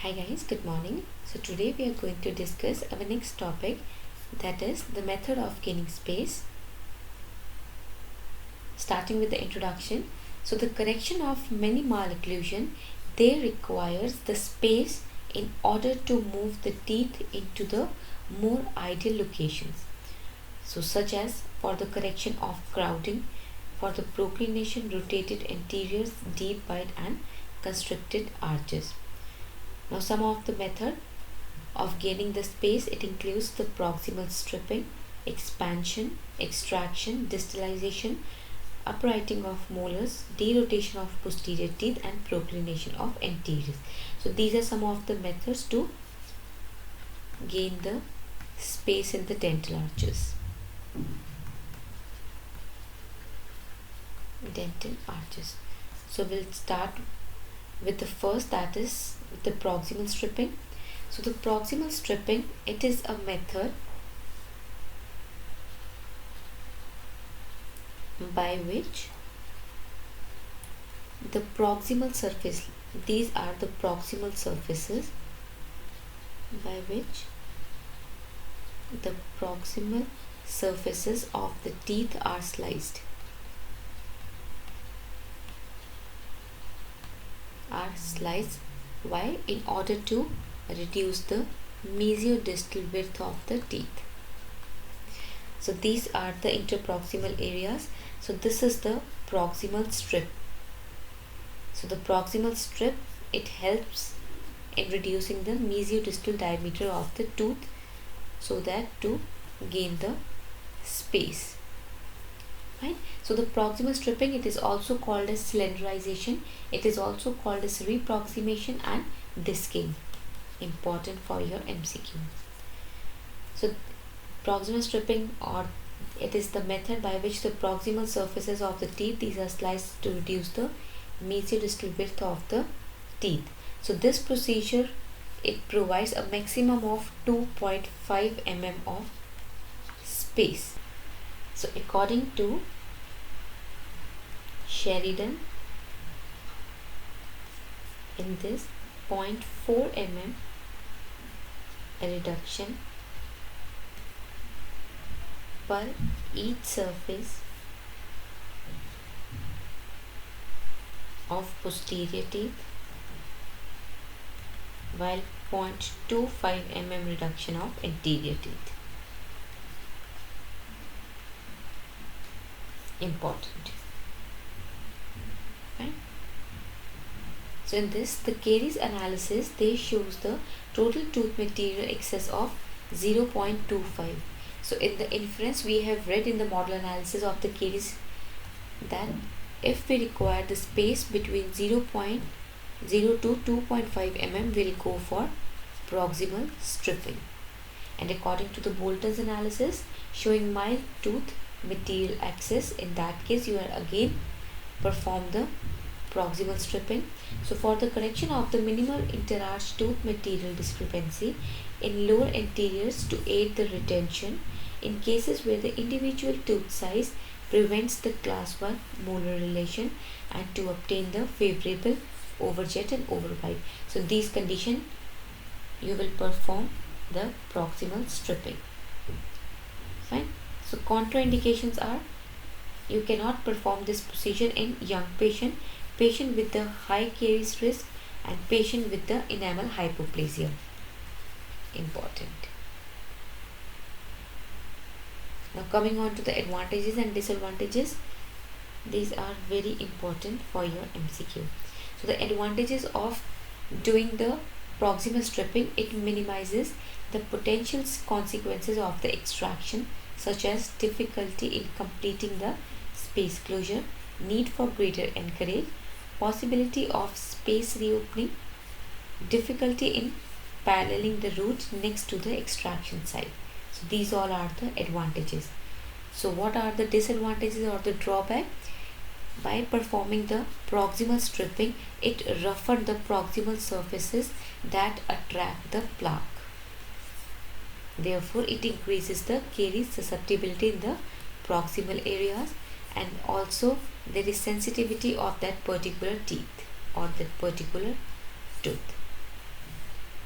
Hi guys, good morning. So today we are going to discuss our next topic, that is the method of gaining space. Starting with the introduction. So the correction of many malocclusion, they requires the space in order to move the teeth into the more ideal locations. So such as for the correction of crowding, for the proclination, rotated anteriors, deep bite and constricted arches. Now some of the method of gaining the space, it includes the proximal stripping, expansion, extraction, distalization, uprighting of molars, derotation of posterior teeth and proclination of anteriors. So these are some of the methods to gain the space in the dental arches. Dental arches. So we'll start with the first, that is the proximal stripping. So the proximal stripping, it is a method by which the proximal surface, these are the proximal surfaces by which the proximal surfaces of the teeth are sliced. Why? In order to reduce the mesiodistal width of the teeth. So these are the interproximal areas. So this is the proximal strip. So the proximal strip, it helps in reducing the mesiodistal diameter of the tooth so that to gain the space. Right? So the proximal stripping, it is also called as cylinderization. It is also called as reproximation and disking. Important for your MCQ. So proximal stripping, or it is the method by which the proximal surfaces of the teeth, these are sliced to reduce the mesiodistal width of the teeth. So this procedure, it provides a maximum of 2.5 mm of space. So according to Sheridan, in this 0.4 mm reduction per each surface of posterior teeth, while 0.25 mm reduction of anterior teeth. Important. Right? So in this, the caries analysis, they shows the total tooth material excess of 0.25. So in the inference, we have read in the model analysis of the caries that if we require the space between 0.0 to 2.5 mm, we'll go for proximal stripping. And according to the Bolton's analysis showing mild tooth material excess, in that case you are again perform the proximal stripping. So for the correction of the minimal interarch tooth material discrepancy in lower anteriors to aid the retention in cases where the individual tooth size prevents the class 1 molar relation and to obtain the favorable overjet and overbite. So these conditions you will perform the proximal stripping. Fine. So contraindications are, you cannot perform this procedure in young patient, patient with the high caries risk and patient with the enamel hypoplasia. Important. Now coming on to the advantages and disadvantages, these are very important for your MCQ. So the advantages of doing the proximal stripping, it minimizes the potential consequences of the extraction, such as difficulty in completing the space closure, need for greater anchorage, possibility of space reopening, difficulty in paralleling the root next to the extraction site. So these all are the advantages. So what are the disadvantages or the drawback? By performing the proximal stripping, it roughened the proximal surfaces that attract the plaque. Therefore, it increases the caries susceptibility in the proximal areas, and also there is sensitivity of that particular teeth or that particular tooth.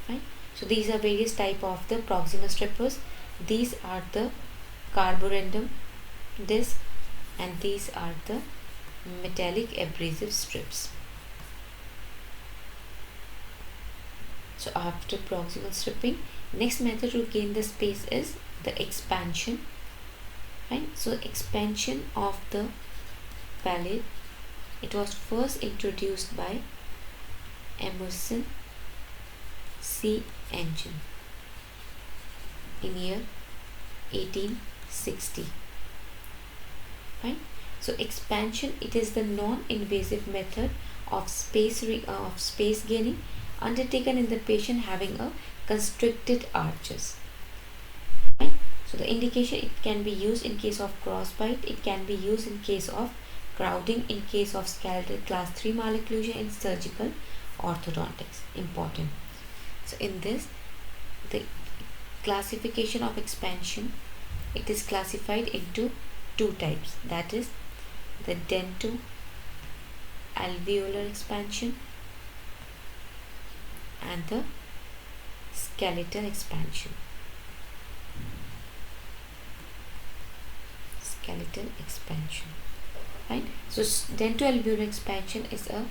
Fine. So these are various type of the proximal strippers. These are the carborundum disc, and these are the metallic abrasive strips. So after proximal stripping, next method to gain the space is the expansion. Right? So expansion of the palate, it was first introduced by Emerson C. Engine in year 1860. Right? So expansion, it is the non-invasive method of space gaining undertaken in the patient having a constricted arches. Right? So the indication, it can be used in case of crossbite, it can be used in case of crowding, in case of skeletal class 3 malocclusion, in surgical orthodontics. Important. So in this, the classification of expansion, it is classified into two types, that is the dento-alveolar expansion and the skeletal expansion. Right? So dento-alveolar expansion is a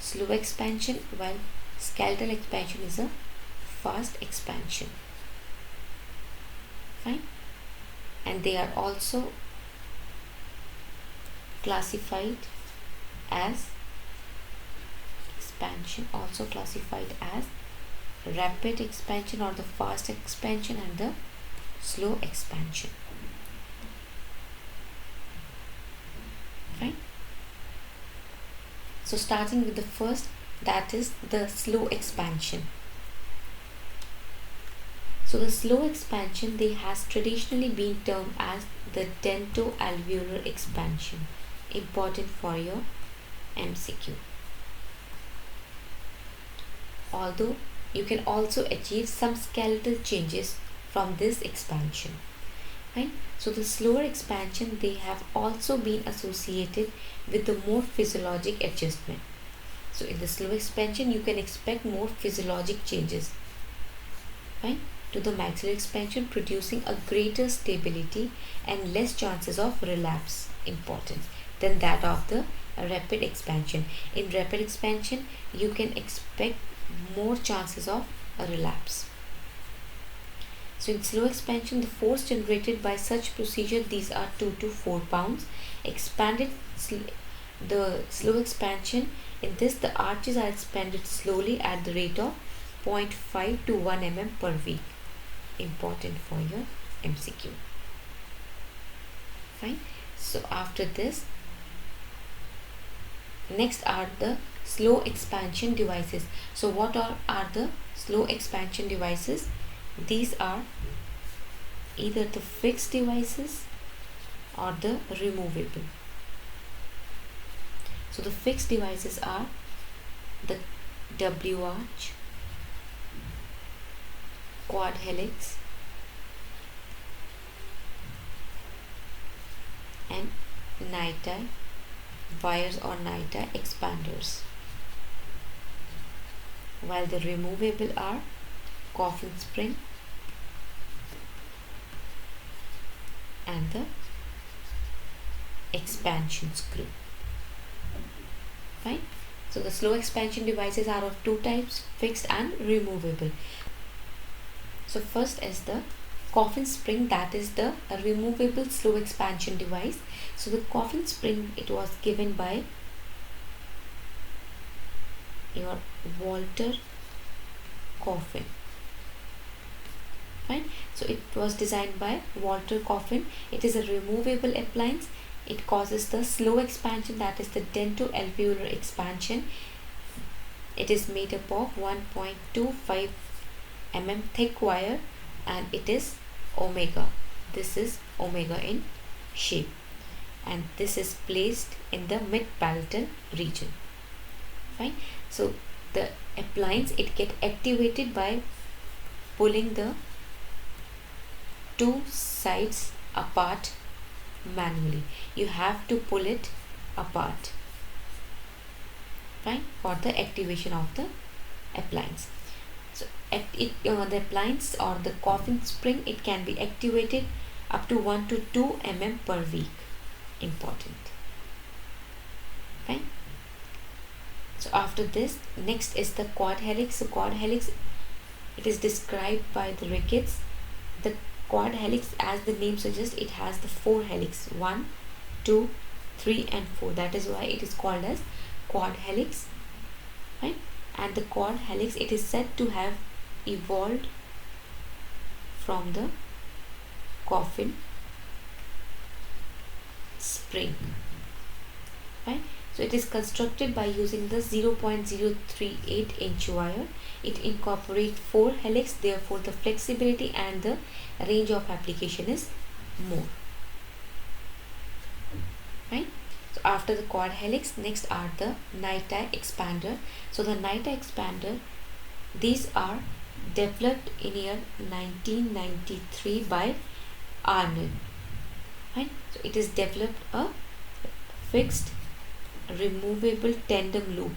slow expansion, while skeletal expansion is a fast expansion. Fine. And they are also classified as rapid expansion or the fast expansion and the slow expansion. Fine. So starting with the first, that is the slow expansion. So the slow expansion, they has traditionally been termed as the dento-alveolar expansion. Important for your MCQ. Although you can also achieve some skeletal changes from this expansion. Right? So the slower expansion, they have also been associated with the more physiologic adjustment. So in the slow expansion, you can expect more physiologic changes, right, to the maxillary expansion, producing a greater stability and less chances of relapse, important, than that of the rapid expansion. In rapid expansion, you can expect more chances of a relapse. So in slow expansion, the force generated by such procedure, these are 2 to 4 pounds. The slow expansion, in this the arches are expanded slowly at the rate of 0.5 to 1 mm per week. Important for your MCQ. Fine. So after this, next are the slow expansion devices. So what are the slow expansion devices? These are either the fixed devices or the removable. So the fixed devices are the W arch, quad helix, and NITI wires or NITI expanders, while the removable are coffin spring and the expansion screw. Fine. So the slow expansion devices are of two types, fixed and removable. So first is the coffin spring, that is the removable slow expansion device. So the coffin spring, it was given by your Walter Coffin. Fine. So it was designed by Walter Coffin. It is a removable appliance. It causes the slow expansion, that is the dento-alveolar expansion. It is made up of 1.25 mm thick wire, and it is omega. This is omega in shape, and this is placed in the mid-palatal region. Fine. So the appliance, it get activated by pulling the two sides apart manually. You have to pull it apart, fine, for the activation of the appliance. So the appliance or the coffin spring, it can be activated up to 1 to 2 mm per week. Important. Fine. So after this, next is the quad helix. So quad helix, it is described by the Ricketts. The quad helix, as the name suggests, it has the 4 helix, 1, 2, 3 and 4. That is why it is called as quad helix. Right? And the quad helix, it is said to have evolved from the coffin spring. Right? So it is constructed by using the 0.038 inch wire. It incorporates 4 helix, therefore the flexibility and the range of application is more. Right? So after the quad helix, next are the night-eye expander. So the night-eye expander, these are developed in year 1993 by Arnold. Right? So it is developed a fixed removable tandem loop,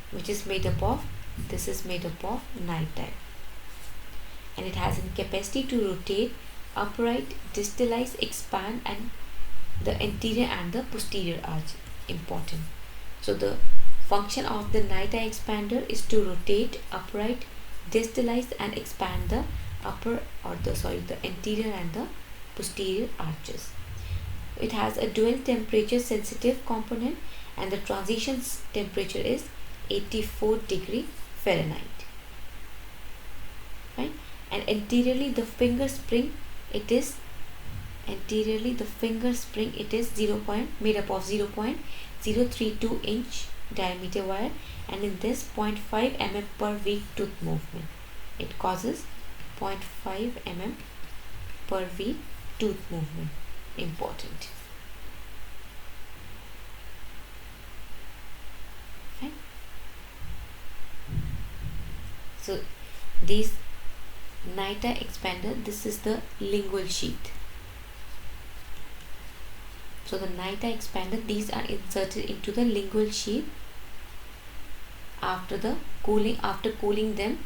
which is made up of, this is made up of night-eye, and it has a capacity to rotate, upright, distalize, expand, and the anterior and the posterior arch. Important. So the function of the night-eye expander is to rotate, upright, distalize, and expand the the anterior and the posterior arches. It has a dual temperature sensitive component, and the transition temperature is 84° Fahrenheit. Right? And anteriorly the finger spring, it is made up of 0.032 inch diameter wire, and in this 0.5 mm per week tooth movement. It causes 0.5 mm per week tooth movement. Important. Okay. So these night-eye expander, this is the lingual sheath. So the night-eye expander, these are inserted into the lingual sheath after cooling them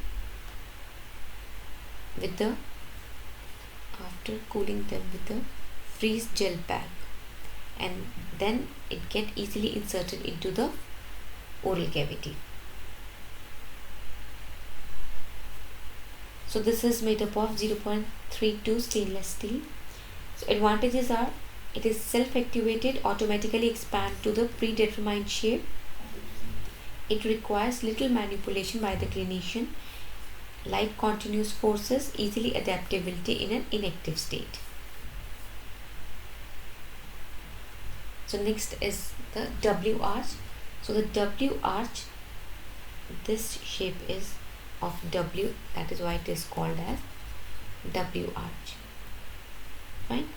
with the freeze gel pack, and then it get easily inserted into the oral cavity. So this is made up of 0.32 stainless steel. So advantages are, it is self-activated, automatically expand to the predetermined shape. It requires little manipulation by the clinician, light continuous forces, easily adaptability in an inactive state. So next is the W arch. So the W arch, this shape is of W, that is why it is called as W arch. Fine.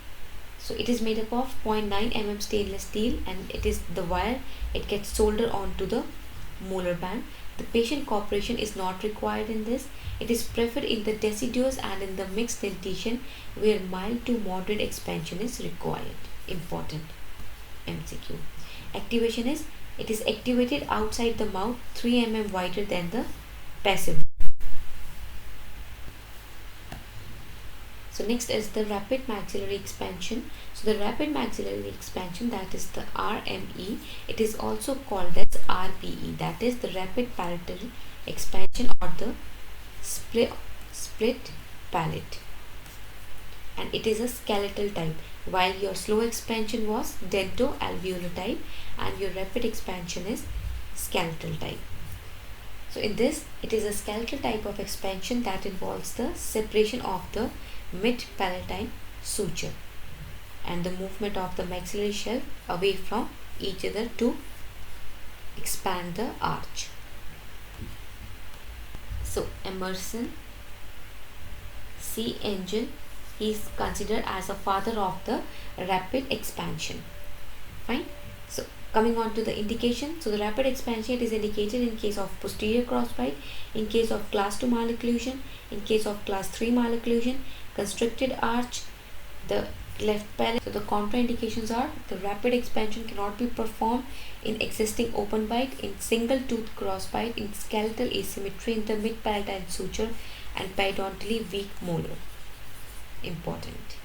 So it is made up of 0.9 mm stainless steel, and it is the wire, it gets soldered onto the molar band. The patient cooperation is not required in this. It is preferred in the deciduous and in the mixed dentition where mild to moderate expansion is required. Important. MCQ. Activation is, it is activated outside the mouth 3 mm wider than the passive. So next is the rapid maxillary expansion. So the rapid maxillary expansion, that is the RME, it is also called as RPE, that is the rapid palatal expansion or the split palate, and it is a skeletal type, while your slow expansion was dento-alveolar type and your rapid expansion is skeletal type. So in this, it is a skeletal type of expansion that involves the separation of the mid-palatine suture and the movement of the maxillary shelf away from each other to expand the arch. So Emerson C. Engel, he is considered as a father of the rapid expansion. Fine. So coming on to the indication. So the rapid expansion, it is indicated in case of posterior crossbite, in case of class 2 malocclusion, in case of class 3 malocclusion, constricted arch, the Cleft palate. So the contraindications are the rapid expansion cannot be performed in existing open bite, in single tooth cross bite, in skeletal asymmetry, in the mid palatine suture, and periodontally weak molar. Important.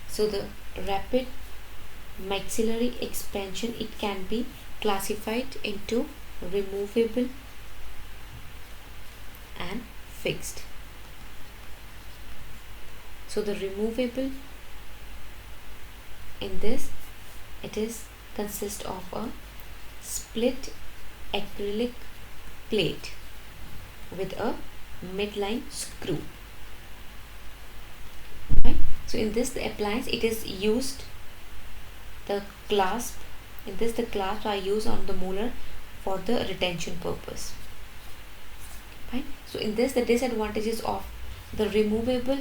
So the rapid maxillary expansion, it can be classified into removable and fixed. So the removable, in this it is consist of a split acrylic plate with a midline screw. Right? So in this the appliance, it is used, the clasp, in this the clasps are used on the molar for the retention purpose. Right? So in this the disadvantages of the removable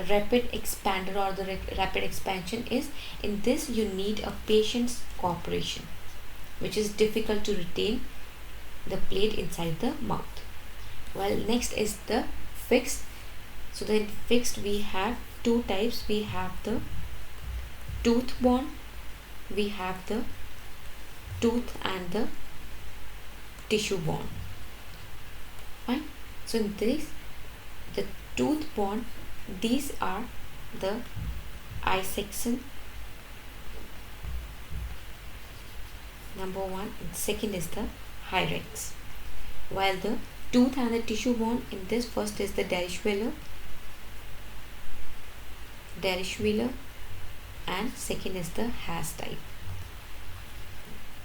rapid expander or the rapid expansion is, in this you need a patient's cooperation, which is difficult to retain the plate inside the mouth. Well, next is the fixed. So then fixed, we have two types. We have the tooth bond, we have the tooth and the tissue bond. Fine. So in this, the tooth bond, these are the isection number 1, and second is the hyrax. While the tooth and the tissue bond, in this first is the Derichweiler, and second is the Haas type.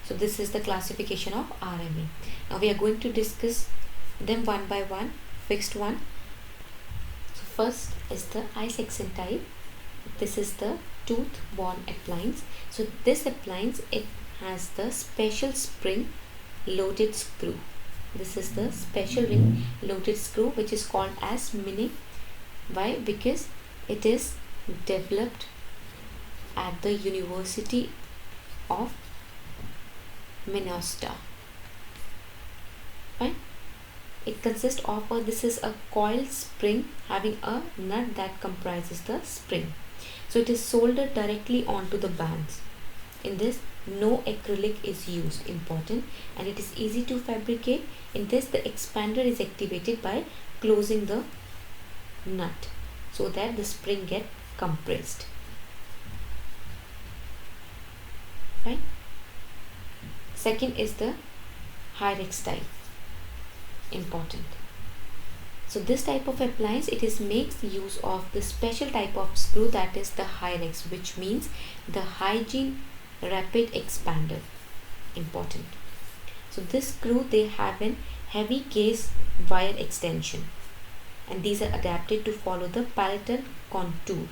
So this is the classification of RMA. Now we are going to discuss them one by one. Fixed one. So first is the isection type. This is the tooth bond appliance. So this appliance, it has the special spring loaded screw. This is the special ring loaded screw, which is called as mini. Why? Because it is developed at the University of Minnesota. Right? It consists of this is a coiled spring having a nut that comprises the spring. So it is soldered directly onto the bands. In this, no acrylic is used, important, and it is easy to fabricate. In this, the expander is activated by closing the nut so that the spring get compressed. Right? Second is the hyrax type. Important. So this type of appliance, it is makes use of the special type of screw, that is the hyrax, which means the hygiene rapid expander. Important. So this screw, they have an heavy case wire extension, and these are adapted to follow the palatal contour,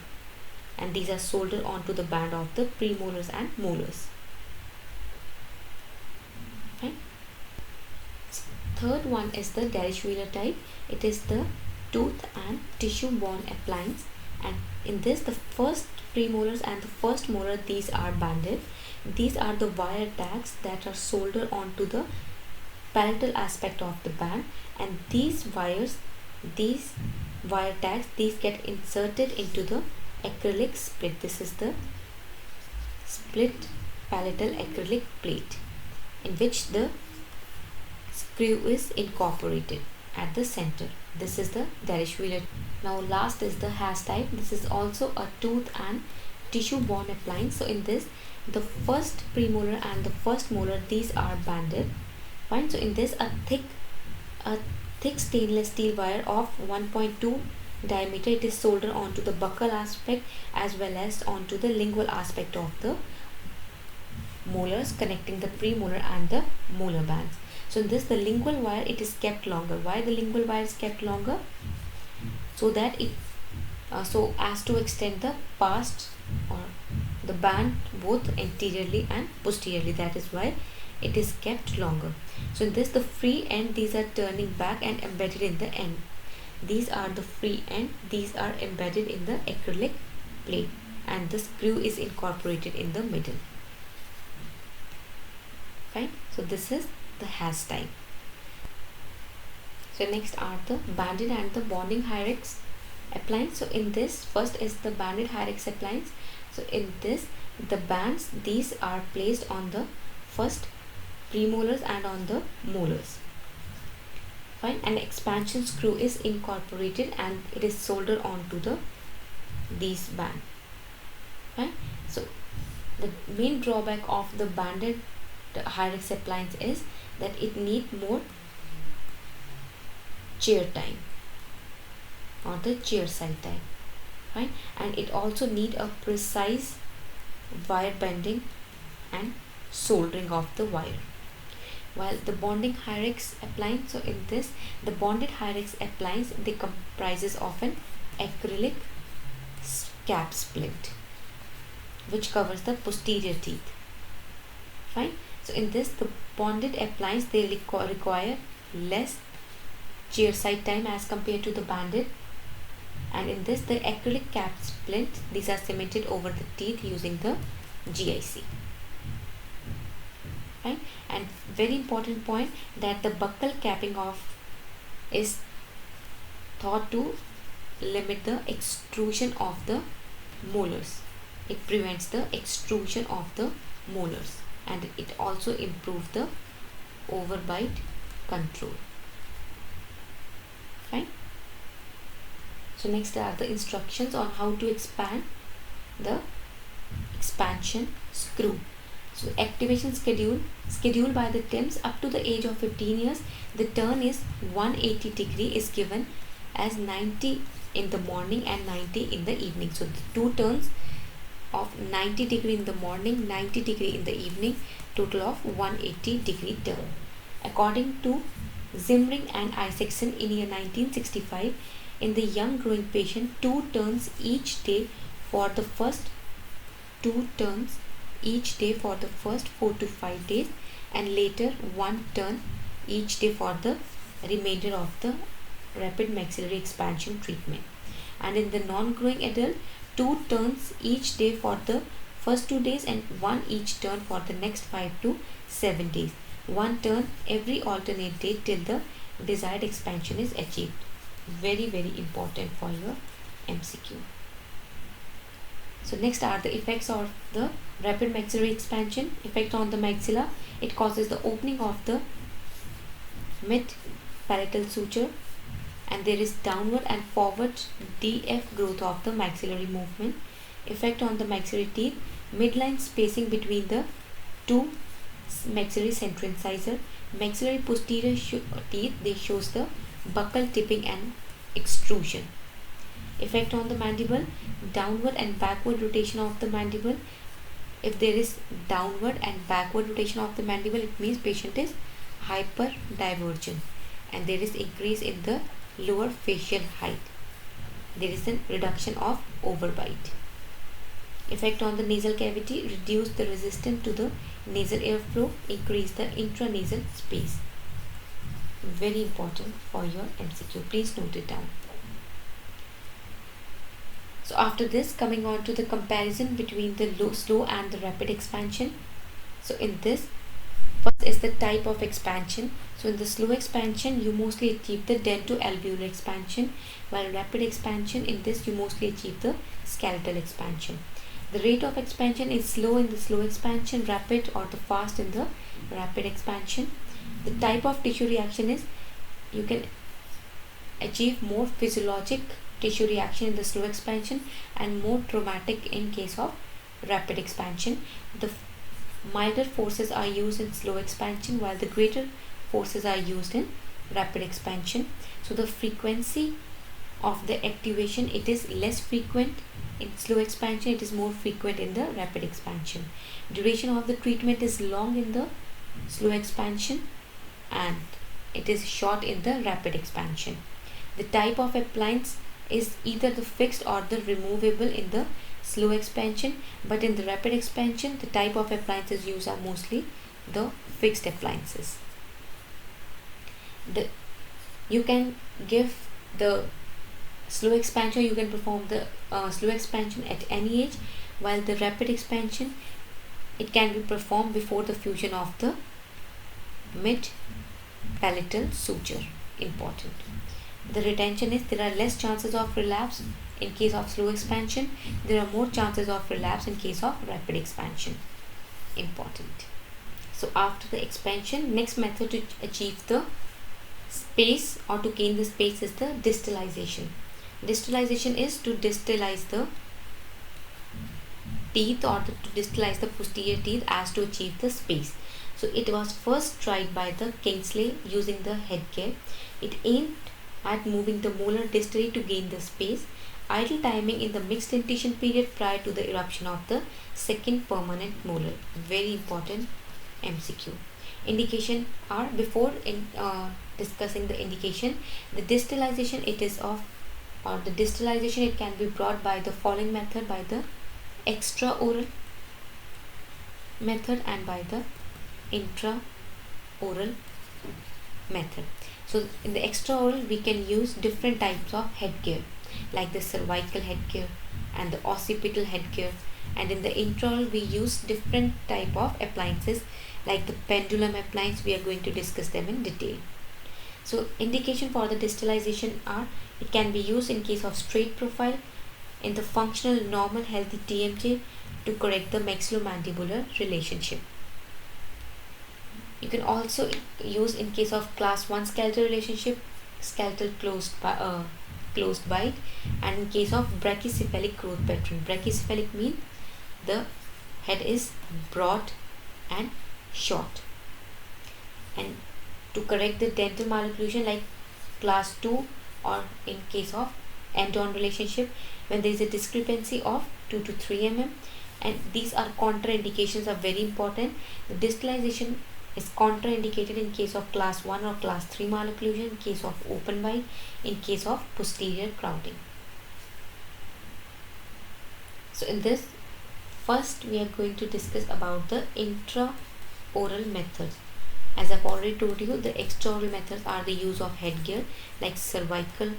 and these are soldered onto the band of the premolars and molars. Right? Third one is the Derichweiler type. It is the tooth and tissue bond appliance, and in this the first premolars and the first molar, these are banded. These are the wire tags that are soldered onto the palatal aspect of the band, and these wire tags, these get inserted into the acrylic split. This is the split palatal acrylic plate, in which the screw is incorporated at the center. This is the Derichweiler. Now last is the Haas type. This is also a tooth and tissue bond appliance. So in this, the first premolar and the first molar, these are banded. Fine. So in this, a thick stainless steel wire of 1.2 diameter, it is soldered onto the buccal aspect as well as onto the lingual aspect of the molars, connecting the premolar and the molar bands. So in this, the lingual wire, it is kept longer. Why the lingual wire is kept longer? So that it so as to extend the past or the band both anteriorly and posteriorly. That is why it is kept longer. So in this, the free end, these are turning back and embedded in the end. These are the free end, these are embedded in the acrylic plate, and the screw is incorporated in the middle. Fine. So this is the Haas type. So next are the banded and the bonding hyrax. appliance. So in this, first is the banded Hyrax appliance. So in this, the bands, these are placed on the first premolars and on the molars. Fine. An expansion screw is incorporated and it is soldered onto these band. Fine. So the main drawback of the banded Hyrax appliance is that it needs more chair time, or the chair side time. Fine. And it also need a precise wire bending and soldering of the wire. While the bonding Hyrax appliance, so in this, the bonded Hyrax appliance, they comprises of an acrylic cap splint which covers the posterior teeth. Fine. So in this, the bonded appliance, they require less chair side time as compared to the banded, and in this, the acrylic cap splint, these are cemented over the teeth using the GIC. Right? And very important point, that the buccal capping off is thought to limit the extrusion of the molars. It prevents the extrusion of the molars, and it also improves the overbite control. Fine. So next are the instructions on how to expand the expansion screw. So activation scheduled by the TIMS up to the age of 15 years. The turn is 180 degree is given as 90 in the morning and 90 in the evening. So the two turns of 90 degree in the morning, 90 degree in the evening, total of 180 degree turn. According to Zimring and Isaacson in year 1965, in the young growing patient, 2 turns each day for the first 4 to 5 days, and later 1 turn each day for the remainder of the rapid maxillary expansion treatment. And in the non-growing adult, 2 turns each day for the first 2 days and 1 each turn for the next 5 to 7 days. 1 turn every alternate day till the desired expansion is achieved. Very, very important for your MCQ. So next are the effects of the rapid maxillary expansion. Effect on the maxilla: it causes the opening of the mid-palatal suture, and there is downward and forward DF growth of the maxillary movement. Effect on the maxillary teeth: midline spacing between the 2 maxillary central incisor. Maxillary posterior teeth, they shows the buccal tipping and extrusion. Effect on the mandible: downward and backward rotation of the mandible. If there is downward and backward rotation of the mandible, it means patient is hyperdivergent, and there is increase in the lower facial height. There is a reduction of overbite. Effect on the nasal cavity: reduce the resistance to the nasal airflow, increase the intranasal space. Very important for your MCQ. Please note it down. So after this, coming on to the comparison between the slow and the rapid expansion. So in this, first is the type of expansion. So in the slow expansion, you mostly achieve the dento-alveolar expansion, while rapid expansion, in this you mostly achieve the skeletal expansion. The rate of expansion is slow in the slow expansion, rapid or the fast in the rapid expansion. The type of tissue reaction is, you can achieve more physiologic tissue reaction in the slow expansion and more traumatic in case of rapid expansion. The milder forces are used in slow expansion, while the greater forces are used in rapid expansion. So the frequency of the activation, it is less frequent in slow expansion, it is more frequent in the rapid expansion. Duration of the treatment is long in the slow expansion and it is short in the rapid expansion. The type of appliance is either the fixed or the removable in the slow expansion, but in the rapid expansion, the type of appliances used are mostly the fixed appliances. You can give the slow expansion, you can perform the slow expansion at any age, while the rapid expansion, it can be performed before the fusion of the mid-palatal suture. Important. The retention is there are less chances of relapse in case of slow expansion. There are more chances of relapse in case of rapid expansion. Important. So after the expansion, next method to achieve the space or to gain the space is the distalization. Distalization is to distalize the teeth or to distalize the posterior teeth as to achieve the space. So it was first tried by the Kingsley using the headgear. It aimed at moving the molar distally to gain the space. Ideal timing in the mixed dentition period prior to the eruption of the second permanent molar. Very important MCQ. Indication are before discussing the indication, the distalization it is of or the distalization it can be brought by the following method, by the extraoral method and by the intraoral method. So in the extraoral we can use different types of headgear like the cervical headgear and the occipital headgear, and in the intraoral we use different type of appliances like the pendulum appliance. We are going to discuss them in detail. So indication for the distalization are it can be used in case of straight profile in the functional normal healthy TMJ to correct the maxillomandibular relationship. You can also use in case of class 1 skeletal relationship, skeletal closed bite, and in case of brachycephalic growth pattern. Brachycephalic means the head is broad and short, and to correct the dental malocclusion like class 2 or in case of end-on relationship when there is a discrepancy of 2 to 3 mm, and these are contraindications are very important. The distalization is contraindicated in case of class 1 or class 3 malocclusion, in case of open bite, in case of posterior crowding. So in this, first we are going to discuss about the intraoral methods. As I've already told you, the extraoral methods are the use of headgear like cervical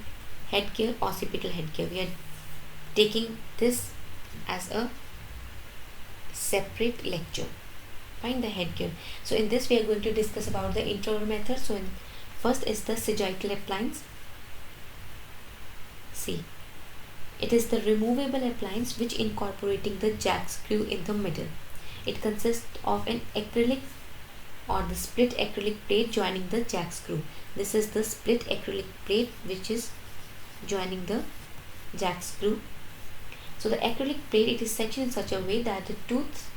headgear, occipital headgear. We are taking this as a separate lecture. Find the headgear. So in this we are going to discuss about the intraoral method. So first is the sagittal appliance. See, it is the removable appliance which incorporating the jack screw in the middle. It consists of an acrylic or the split acrylic plate joining the jack screw. This is the split acrylic plate which is joining the jack screw. So the acrylic plate, it is sectioned in such a way that the tooth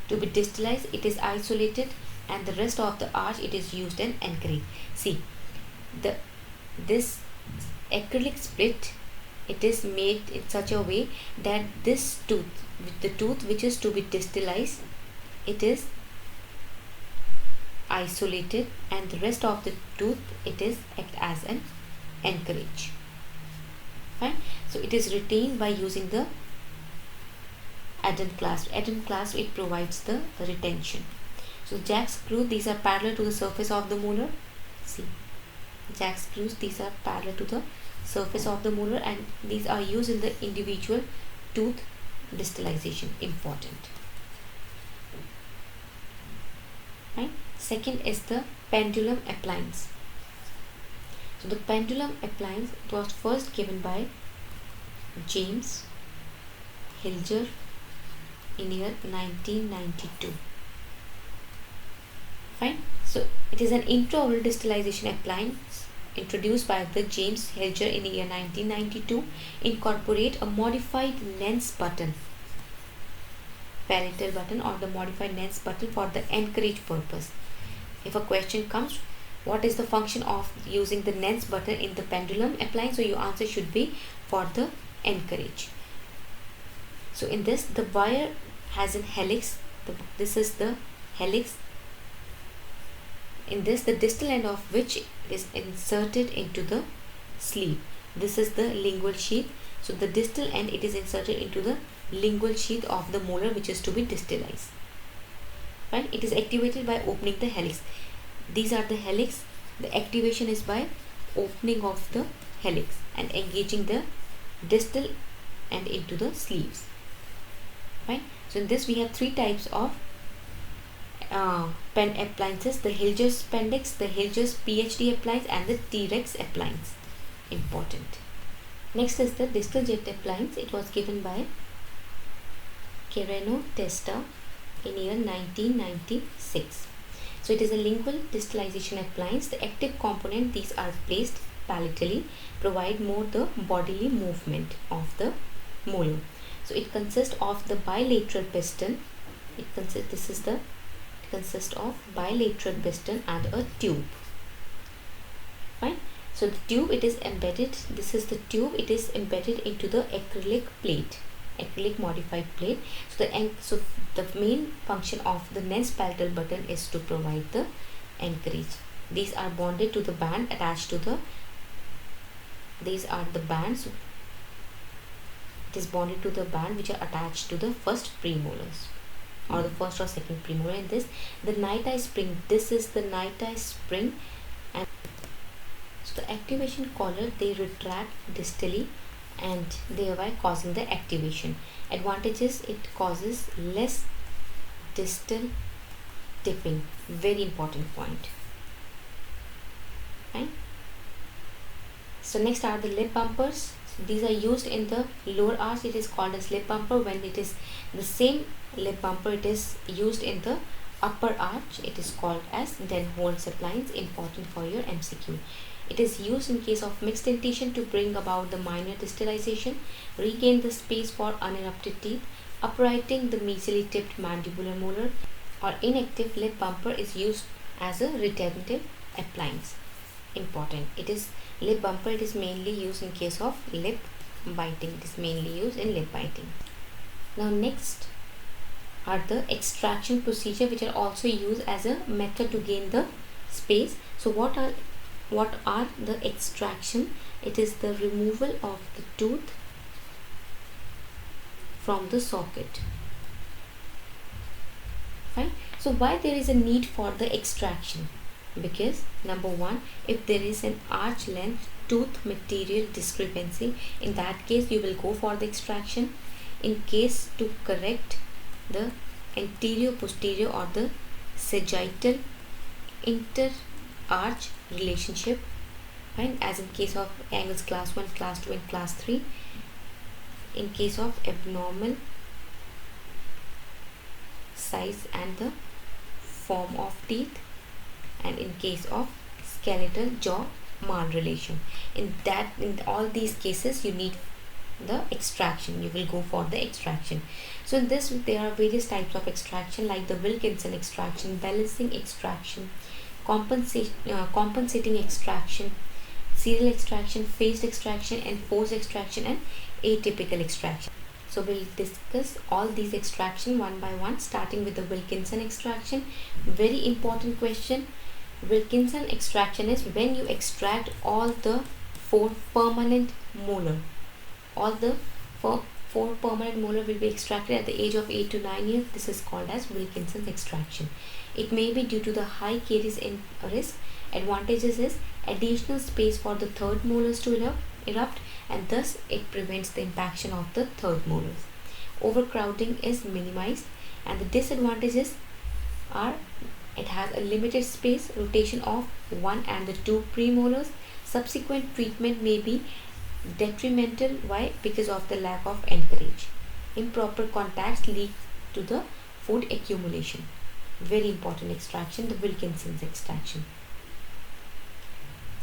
to be distalized it is isolated and the rest of the arch it is used and anchored. See, this acrylic split it is made in such a way that this tooth, the tooth which is to be distalized, it is isolated and the rest of the tooth it is act as an anchorage. Fine. So it is retained by using the addend clasp. Addend clasp it provides the retention. So jack screw, these are parallel to the surface of the molar. See, jack screws, these are parallel to the surface of the molar and these are used in the individual tooth distalization. Important. Right. Second is the pendulum appliance. So the pendulum appliance it was first given by James Hilger in year 1992. Fine. So it is an intraoral distalization appliance introduced by the James Hilger in year 1992. Incorporate a modified lens button, palatal button or the modified lens button for the anchorage purpose. If a question comes, what is the function of using the lens button in the pendulum appliance? So your answer should be for the anchorage. So in this, the wire has an helix. This is the helix. In this, the distal end of which is inserted into the sleeve. This is the lingual sheath. So the distal end it is inserted into the lingual sheath of the molar which is to be distalized. Right? It is activated by opening the helix. These are the helix. The activation is by opening of the helix and engaging the distal end into the sleeves. Right? So in this we have three types of pen appliances: the Hilger's Pendix, the Hilger's PhD appliance and the T-Rex appliance. important. Next is the distal jet appliance. It was given by Quirino Testa in year 1996. So it is a lingual distalization appliance. The active component, these are placed palatally, provide more the bodily movement of the molar. So it consists of the bilateral piston. It consists of bilateral piston and a tube. Fine. So the tube, it is embedded. This is the tube. It is embedded into the acrylic plate, acrylic modified plate. So the main function of the Nance palatal button is to provide the anchorage. These are bonded to the band attached to the. These are the bands. It is bonded to the band which are attached to the first premolars, or the first or second premolar. In this, the night-eye spring. This is the night-eye spring, and so the activation collar, they retract distally and thereby causing the activation. Advantages: it causes less distal tipping. Very important point. Fine. So next are the lip bumpers. These are used in the lower arch. It is called as lip bumper. When it is the same lip bumper, it is used in the upper arch, it is called as Denholz appliance. Important for your MCQ. It is used in case of mixed dentition to bring about the minor distalization, regain the space for unerupted teeth, uprighting the mesially tipped mandibular molar. Or inactive lip bumper is used as a retentive appliance. Important. It is lip bumper. It is mainly used in case of lip biting. It is mainly used in lip biting. Now next are the extraction procedure, which are also used as a method to gain the space. So what are the extraction? It is the removal of the tooth from the socket. Fine. So why there is a need for the extraction? Because number one, if there is an arch length tooth material discrepancy, in that case you will go for the extraction. In case to correct the anterior posterior or the sagittal inter arch relationship, fine, as in case of angles class 1, class 2 and class 3. In case of abnormal size and the form of teeth, and in case of skeletal jaw mal relation, in all these cases you need the extraction. You will go for the extraction. So in this, there are various types of extraction, like the Wilkinson extraction, balancing extraction, compensating extraction, serial extraction, phased extraction, and forced extraction, and atypical extraction. So we'll discuss all these extraction one by one, starting with the Wilkinson extraction. Very important question. Wilkinson extraction is when you extract all the 4 permanent molar. All the 4 permanent molar will be extracted at the age of 8 to 9 years. This is called as Wilkinson extraction. It may be due to the high caries in risk. Advantages is additional space for the third molars to erupt, and thus it prevents the impaction of the third molars. Overcrowding is minimized, and the disadvantages are it has a limited space, rotation of 1 and the 2 premolars. Subsequent treatment may be detrimental. Why? Because of the lack of anchorage. Improper contacts lead to the food accumulation. Very important extraction, the Wilkinson's extraction.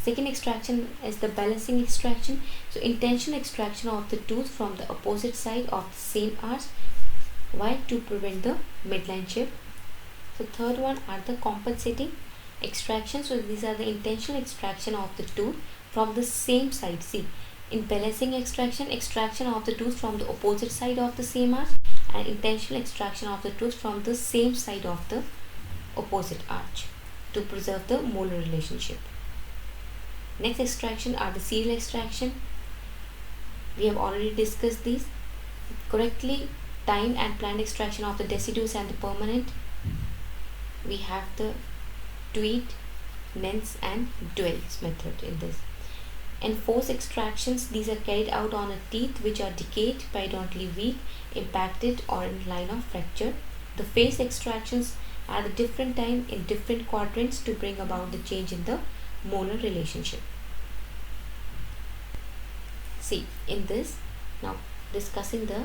Second extraction is the balancing extraction. So intentional extraction of the tooth from the opposite side of the same arch. Why? To prevent the midline chip. So third one are the compensating extraction. So these are the intentional extraction of the tooth from the same side. See, in balancing extraction, extraction of the tooth from the opposite side of the same arch, and intentional extraction of the tooth from the same side of the opposite arch to preserve the molar relationship. Next extraction are the serial extraction. We have already discussed these. Correctly timed and planned extraction of the deciduous and the permanent. We have the Tweed, Nance and Dwell's method in this. And forced extractions, these are carried out on a teeth which are decayed, periodontally weak, impacted or in line of fracture. The phased extractions are the different time in different quadrants to bring about the change in the molar relationship. See, in this, now discussing the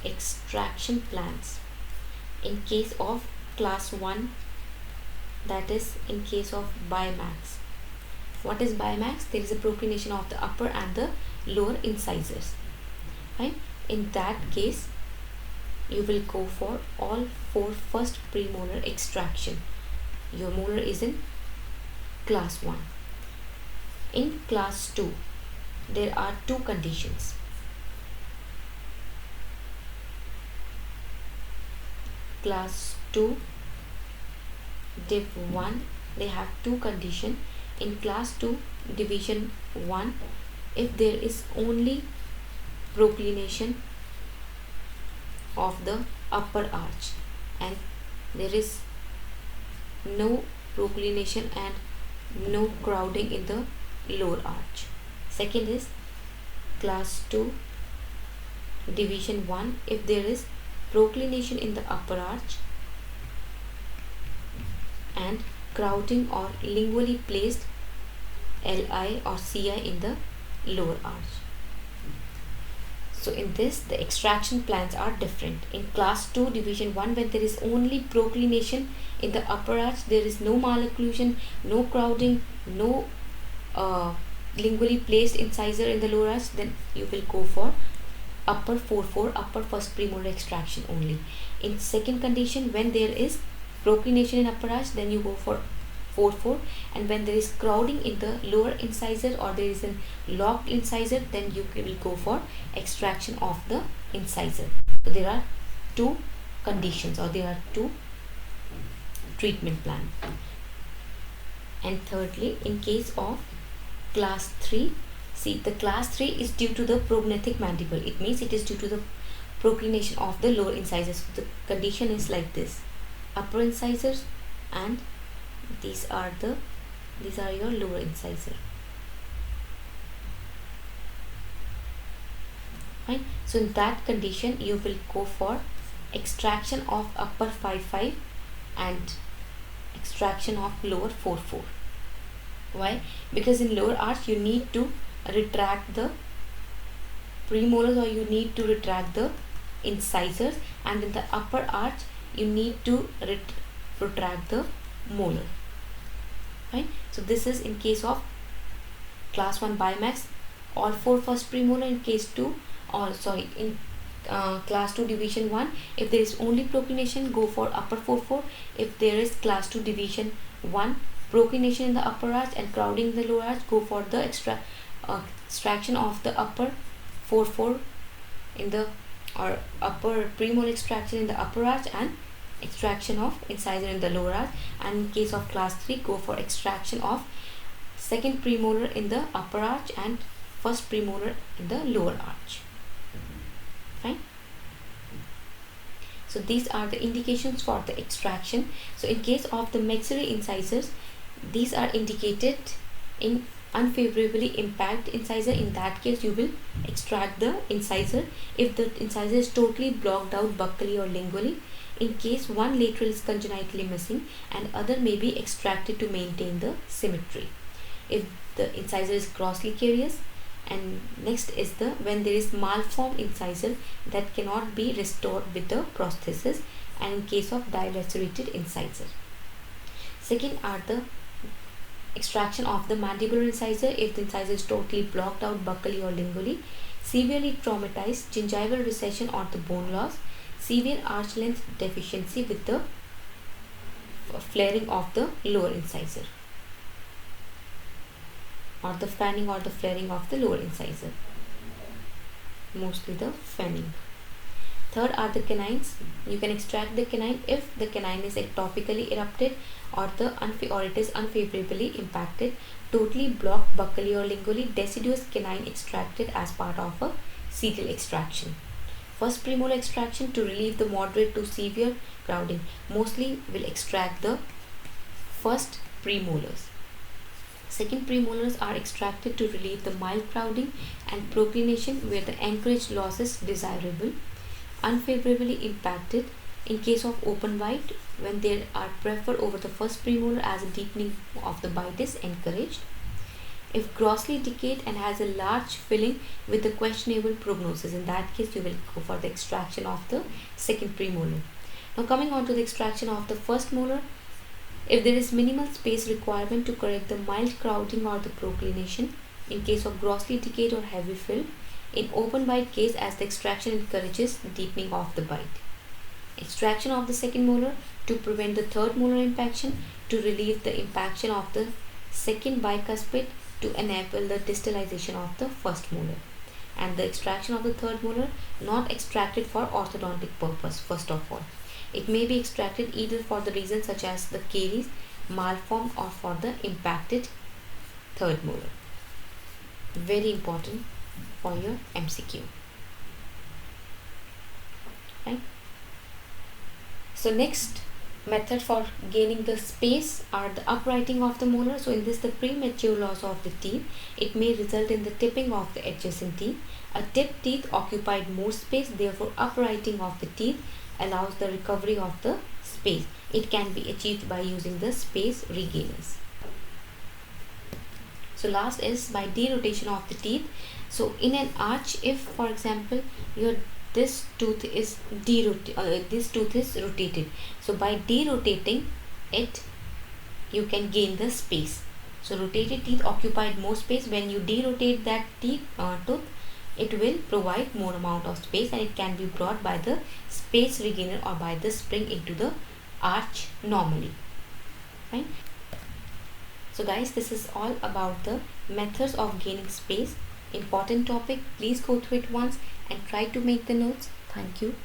extraction plans in case of class 1, that is in case of Bimax. What is Bimax? There is a proclination of the upper and the lower incisors, right? In that case, you will go for all 4 first premolar extraction. Your molar is in class 1. In class 2, there are 2 conditions. Class 2 div 1, they have 2 conditions. In class 2 division 1, if there is only proclination of the upper arch and there is no proclination and no crowding in the lower arch. Second is class 2 division 1, if there is proclination in the upper arch and crowding or lingually placed LI or CI in the lower arch. So in this, the extraction plans are different. In class 2 division 1, when there is only proclination in the upper arch, there is no malocclusion, no crowding, no lingually placed incisor in the lower arch, then you will go for upper 4-4, upper first premolar extraction only. In second condition, when there is proclination in upper arch, then you go for 4-4, and when there is crowding in the lower incisor or there is a locked incisor, then you will go for extraction of the incisor. So there are 2 conditions, or there are 2 treatment plan. And thirdly, in case of class 3, see, the class 3 is due to the prognathic mandible. It means it is due to the proclination of the lower incisors. The condition is like this: upper incisors, and these are your lower incisor. Right? So in that condition, you will go for extraction of upper 5-5 and extraction of lower 4-4. Why? Because in lower arch you need to retract the premolars, or you need to retract the incisors, and in the upper arch you need to retract the molar. Right? So this is in case of class 1 Bimax, all 4 first premolar. In case 2, or sorry, in class 2 division 1, if there is only proclination, go for upper 4-4. If there is class 2 division 1, proclination in the upper arch and crowding in the lower arch, go for the extraction of the upper 4-4 in the, or upper premolar extraction in the upper arch and extraction of incisor in the lower arch. And in case of class 3, go for extraction of second premolar in the upper arch and first premolar in the lower arch. Fine. So these are the indications for the extraction. So in case of the maxillary incisors, these are indicated in unfavorably impact incisor. In that case, you will extract the incisor if the incisor is totally blocked out buccally or lingually. In case one lateral is congenitally missing and other may be extracted to maintain the symmetry. If the incisor is grossly carious, and next is the when there is malformed incisor that cannot be restored with the prosthesis, and in case of dilacerated incisor. Second are the extraction of the mandibular incisor if the incisor is totally blocked out buccally or lingually, severely traumatized, gingival recession or the bone loss, severe arch length deficiency with the flaring of the lower incisor, or the fanning or the flaring of the lower incisor, mostly the fanning. Third are the canines. You can extract the canine if the canine is ectopically erupted or it is unfavorably impacted, totally blocked buccally or lingually, deciduous canine extracted as part of a serial extraction. First premolar extraction to relieve the moderate to severe crowding. Mostly will extract the first premolars. Second premolars are extracted to relieve the mild crowding and proclination where the anchorage loss is desirable. Unfavorably impacted in case of open bite when they are preferred over the first premolar as a deepening of the bite is encouraged. if grossly decayed and has a large filling with a questionable prognosis. In that case, you will go for the extraction of the second premolar. Now coming on to the extraction of the first molar, if there is minimal space requirement to correct the mild crowding or the proclination, in case of grossly decayed or heavy fill, in open bite case, as the extraction encourages deepening of the bite. Extraction of the second molar to prevent the third molar impaction, to relieve the impaction of the second bicuspid, to enable the distalization of the first molar. And the extraction of the third molar not extracted for orthodontic purpose. First of all, it may be extracted either for the reasons such as the caries, malformed, or for the impacted third molar. Very important for your MCQ. Right? So next method for gaining the space are the uprighting of the molar. So in this, the premature loss of the teeth, it may result in the tipping of the adjacent teeth. A tipped teeth occupied more space, therefore uprighting of the teeth allows the recovery of the space. It can be achieved by using the space regainers. So last is by derotation of the teeth. So in an arch, if for example this tooth is rotated, so by derotating it, you can gain the space. So rotated teeth occupied more space. When you derotate that tooth, it will provide more amount of space, and it can be brought by the space regainer or by the spring into the arch normally. Right? So guys, this is all about the methods of gaining space. Important topic. Please go through it once and try to make the notes. Thank you.